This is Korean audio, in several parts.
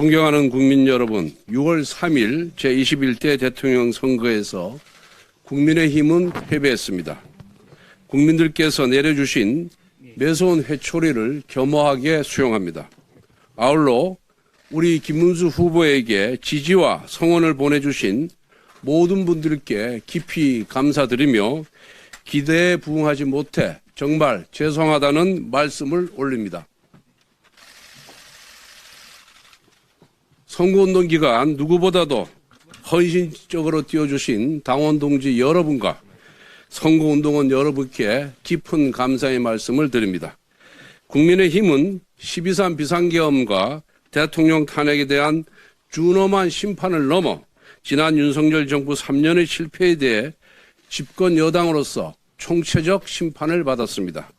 존경하는 국민 여러분, 6월 3일 제21대 대통령 선거에서 국민의힘은 패배했습니다. 국민들께서 내려주신 매서운 회초리를 겸허하게 수용합니다. 아울러 우리 김문수 후보에게 지지와 성원을 보내주신 모든 분들께 깊이 감사드리며 기대에 부응하지 못해 정말 죄송하다는 말씀을 올립니다. 선거운동 기간 누구보다도 헌신적으로 뛰어주신 당원 동지 여러분과 선거운동원 여러분께 깊은 감사의 말씀을 드립니다. 국민의힘은 12.3 비상계엄과 대통령 탄핵에 대한 준엄한 심판을 넘어 지난 윤석열 정부 3년의 실패에 대해 집권 여당으로서 총체적 심판을 받았습니다.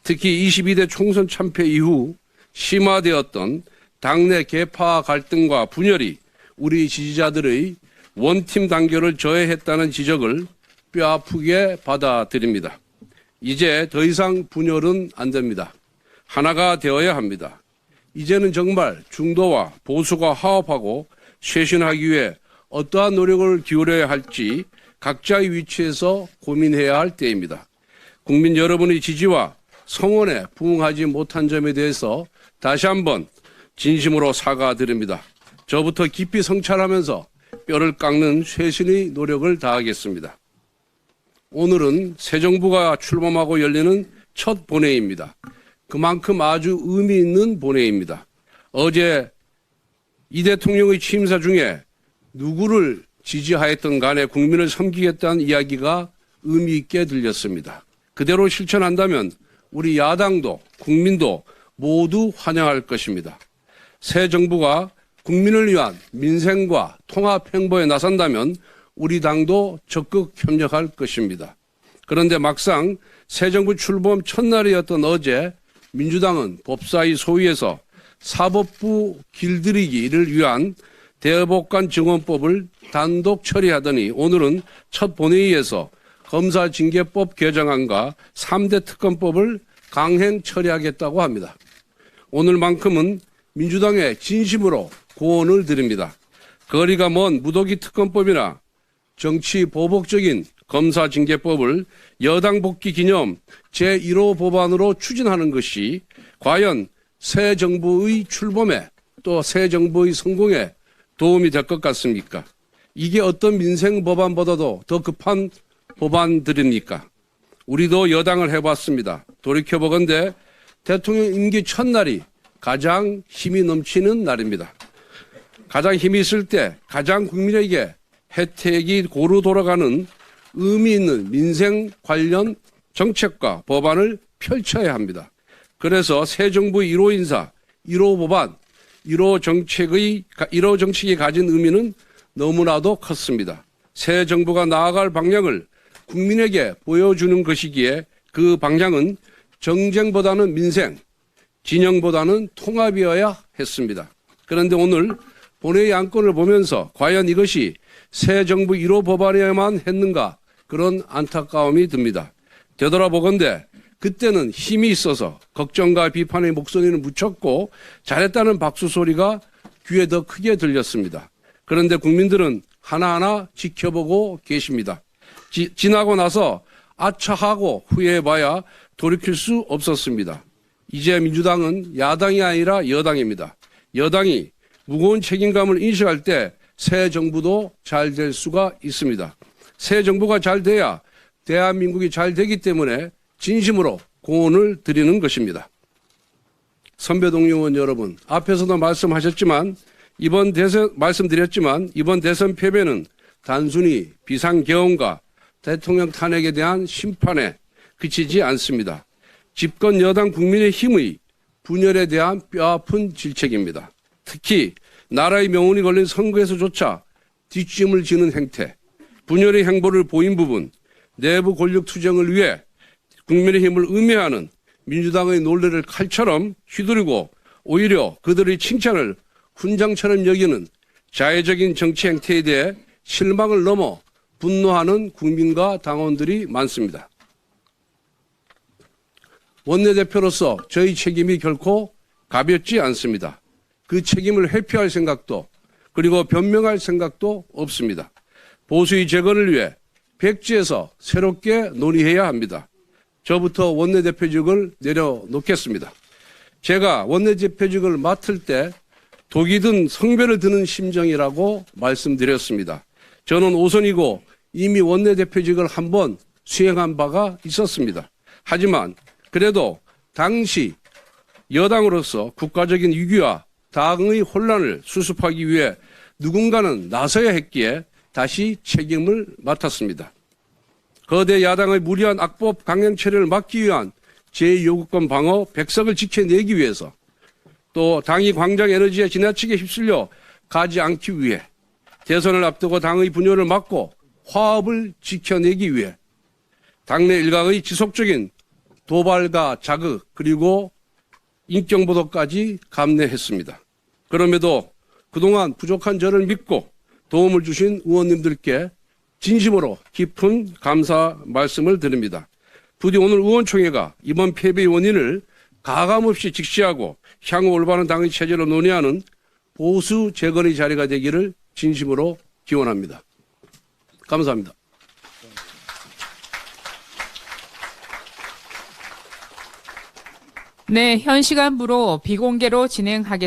특히 22대 총선 참패 이후 심화되었던 당내 계파 갈등과 분열이 우리 지지자들의 원팀 단결을 저해했다는 지적을 뼈아프게 받아들입니다. 이제 더 이상 분열은 안 됩니다. 하나가 되어야 합니다. 이제는 정말 중도와 보수가 화합하고 쇄신하기 위해 어떠한 노력을 기울여야 할지 각자의 위치에서 고민해야 할 때입니다. 국민 여러분의 지지와 성원에 부응하지 못한 점에 대해서 다시 한번 진심으로 사과드립니다. 저부터 깊이 성찰하면서 뼈를 깎는 쇄신의 노력을 다하겠습니다. 오늘은 새 정부가 출범하고 열리는 첫 본회의입니다. 그만큼 아주 의미 있는 본회의입니다. 어제 이 대통령의 취임사 중에 누구를 지지하였던 간에 국민을 섬기겠다는 이야기가 의미 있게 들렸습니다. 그대로 실천한다면 우리 야당도 국민도 모두 환영할 것입니다. 새 정부가 국민을 위한 민생과 통합 행보에 나선다면 우리 당도 적극 협력할 것입니다. 그런데 막상 새 정부 출범 첫날이었던 어제 민주당은 법사위 소위에서 사법부 길들이기를 위한 대법관 증언법을 단독 처리하더니 오늘은 첫 본회의에서 검사징계법 개정안과 3대 특검법을 강행 처리하겠다고 합니다. 오늘만큼은 민주당에 진심으로 고언을 드립니다. 거리가 먼 무더기 특검법이나 정치 보복적인 검사징계법을 여당 복귀 기념 제1호 법안으로 추진하는 것이 과연 새 정부의 출범에 또 새 정부의 성공에 도움이 될 것 같습니까? 이게 어떤 민생 법안보다도 더 급한 법안들입니까? 우리도 여당을 해봤습니다. 돌이켜보건대 대통령 임기 첫날이 가장 힘이 넘치는 날입니다. 가장 힘이 있을 때 가장 국민에게 혜택이 고루 돌아가는 의미 있는 민생 관련 정책과 법안을 펼쳐야 합니다. 그래서 새 정부의 1호 인사, 1호 법안, 1호 정책이 가진 의미는 너무나도 컸습니다. 새 정부가 나아갈 방향을 국민에게 보여주는 것이기에 그 방향은 정쟁보다는 민생, 진영보다는 통합이어야 했습니다. 그런데 오늘 본회의 안건을 보면서 과연 이것이 새 정부 1호 법안이어야만 했는가 그런 안타까움이 듭니다. 되돌아보건대 그때는 힘이 있어서 걱정과 비판의 목소리는 묻혔고 잘했다는 박수 소리가 귀에 더 크게 들렸습니다. 그런데 국민들은 하나하나 지켜보고 계십니다. 지나고 나서 아차하고 후회해봐야 돌이킬 수 없었습니다. 이제 민주당은 야당이 아니라 여당입니다. 여당이 무거운 책임감을 인식할 때 새 정부도 잘 될 수가 있습니다. 새 정부가 잘 돼야 대한민국이 잘 되기 때문에 진심으로 고언을 드리는 것입니다. 선배 동료 의원 여러분, 앞에서도 말씀드렸지만 이번 대선 패배는 단순히 비상계엄과 대통령 탄핵에 대한 심판에 그치지 않습니다. 집권 여당 국민의힘의 분열에 대한 뼈아픈 질책입니다. 특히 나라의 명운이 걸린 선거에서조차 뒷짐을 지는 행태, 분열의 행보를 보인 부분, 내부 권력 투쟁을 위해 국민의힘을 음해하는 민주당의 논리를 칼처럼 휘두르고 오히려 그들의 칭찬을 훈장처럼 여기는 자해적인 정치 행태에 대해 실망을 넘어 분노하는 국민과 당원들이 많습니다. 원내대표로서 저희 책임이 결코 가볍지 않습니다. 그 책임을 회피할 생각도 그리고 변명할 생각도 없습니다. 보수의 재건을 위해 백지에서 새롭게 논의해야 합니다. 저부터 원내대표직을 내려놓겠습니다. 제가 원내대표직을 맡을 때 독이 든 성배를 드는 심정이라고 말씀드렸습니다. 저는 오선이고 이미 원내대표직을 한번 수행한 바가 있었습니다. 하지만 그래도 당시 여당으로서 국가적인 위기와 당의 혼란을 수습하기 위해 누군가는 나서야 했기에 다시 책임을 맡았습니다. 거대 야당의 무리한 악법 강행 처리를 막기 위한 제2요구권 방어 100석을 지켜내기 위해서 또 당이 광장 에너지에 지나치게 휩쓸려 가지 않기 위해 대선을 앞두고 당의 분열을 막고 화합을 지켜내기 위해 당내 일각의 지속적인 도발과 자극 그리고 인격보도까지 감내했습니다. 그럼에도 그동안 부족한 저를 믿고 도움을 주신 의원님들께 진심으로 깊은 감사 말씀을 드립니다. 부디 오늘 의원총회가 이번 패배의 원인을 가감없이 직시하고 향후 올바른 당의 체제로 논의하는 보수 재건의 자리가 되기를 진심으로 기원합니다. 감사합니다. 네, 현 시간부로 비공개로 진행하겠습니다.